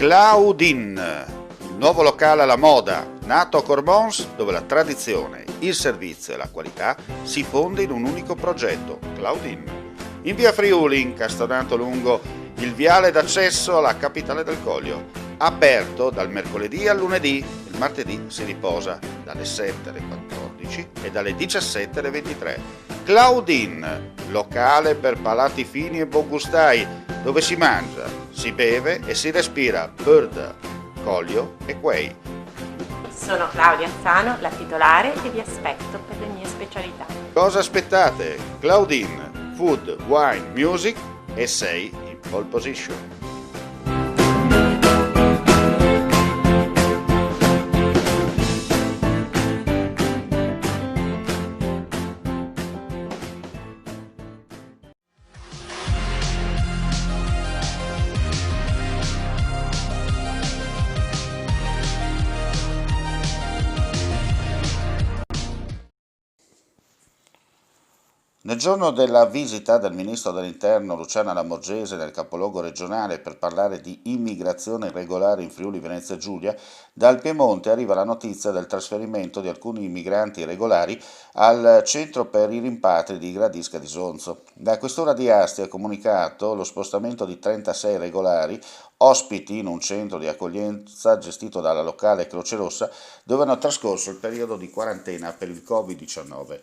Claudine, il nuovo locale alla moda, nato a Cormons, dove la tradizione, il servizio e la qualità si fonde in un unico progetto, Claudine. In via Friuli, incastonato lungo il viale d'accesso alla capitale del Collio, aperto dal mercoledì al lunedì, il martedì si riposa dalle 7 alle 14 e dalle 17 alle 23. Claudine, locale per palati fini e buongustai, dove si mangia, si beve e si respira Bird, Collio e Quay. Sono Claudia Azzano, la titolare, e vi aspetto per le mie specialità. Cosa aspettate? Claudine, food, wine, music e sei in pole position. Nel giorno della visita del ministro dell'Interno Luciana Lamorgese nel capoluogo regionale per parlare di immigrazione irregolare in Friuli Venezia Giulia, dal Piemonte arriva la notizia del trasferimento di alcuni migranti irregolari al centro per i rimpatri di Gradisca di Sonzo. La questura di Asti ha comunicato lo spostamento di 36 regolari ospiti in un centro di accoglienza gestito dalla locale Croce Rossa, dove hanno trascorso il periodo di quarantena per il Covid-19.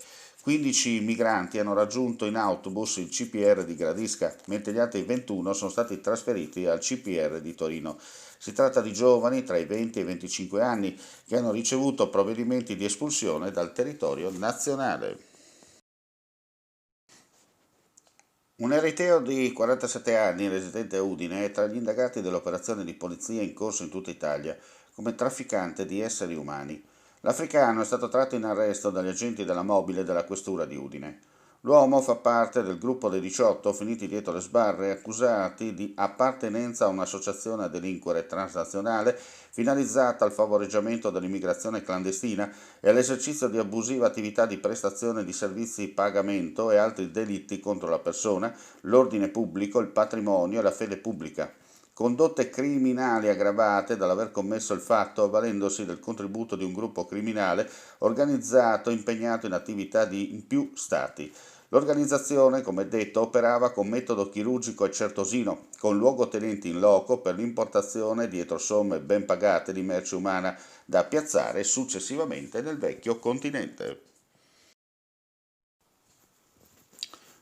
15 migranti hanno raggiunto in autobus il CPR di Gradisca, mentre gli altri 21 sono stati trasferiti al CPR di Torino. Si tratta di giovani tra i 20 e i 25 anni che hanno ricevuto provvedimenti di espulsione dal territorio nazionale. Un eriteo di 47 anni, residente a Udine, è tra gli indagati dell'operazione di polizia in corso in tutta Italia come trafficante di esseri umani. L'africano è stato tratto in arresto dagli agenti della mobile della questura di Udine. L'uomo fa parte del gruppo dei 18 finiti dietro le sbarre accusati di appartenenza a un'associazione a delinquere transnazionale finalizzata al favoreggiamento dell'immigrazione clandestina e all'esercizio di abusiva attività di prestazione di servizi di pagamento e altri delitti contro la persona, l'ordine pubblico, il patrimonio e la fede pubblica. Condotte criminali aggravate dall'aver commesso il fatto avvalendosi del contributo di un gruppo criminale organizzato impegnato in attività in più stati. L'organizzazione, come detto, operava con metodo chirurgico e certosino, con luogotenenti in loco per l'importazione dietro somme ben pagate di merce umana da piazzare successivamente nel vecchio continente.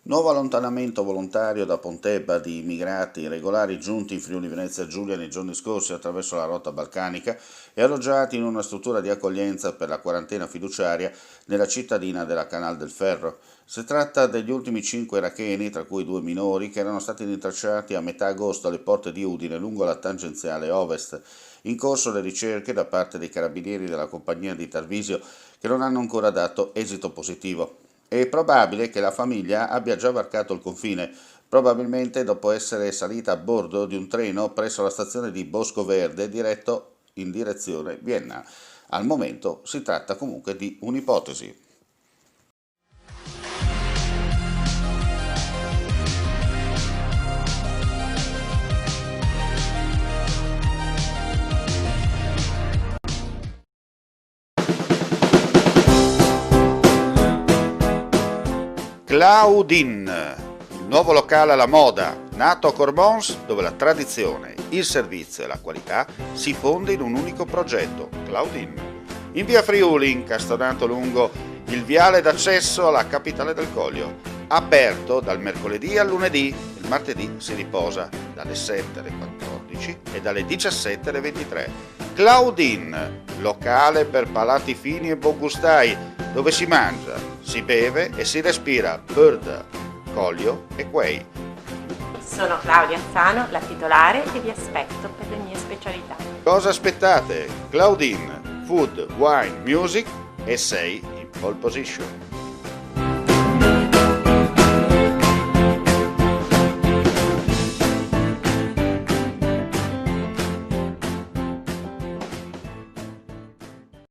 Nuovo allontanamento volontario da Pontebba di immigrati irregolari giunti in Friuli Venezia Giulia nei giorni scorsi attraverso la rotta balcanica e alloggiati in una struttura di accoglienza per la quarantena fiduciaria nella cittadina della Canal del Ferro. Si tratta degli ultimi 5 iracheni, tra cui 2 minori, che erano stati rintracciati a metà agosto alle porte di Udine lungo la tangenziale ovest. In corso le ricerche da parte dei carabinieri della compagnia di Tarvisio che non hanno ancora dato esito positivo. È probabile che la famiglia abbia già varcato il confine, probabilmente dopo essere salita a bordo di un treno presso la stazione di Bosco Verde diretto in direzione Vienna. Al momento si tratta comunque di un'ipotesi. Claudine, il nuovo locale alla moda, nato a Cormons, dove la tradizione, il servizio e la qualità si fonde in un unico progetto, Claudine. In via Friuli, incastonato lungo il viale d'accesso alla capitale del Collio, aperto dal mercoledì al lunedì, il martedì si riposa dalle 7 alle 14 e dalle 17 alle 23. Claudine, locale per palati fini e buongustai, dove si mangia, si beve e si respira Bird, Collio e Quay. Sono Claudia Azzano, la titolare, e vi aspetto per le mie specialità. Cosa aspettate? Claudine, food, wine, music e sei in pole position.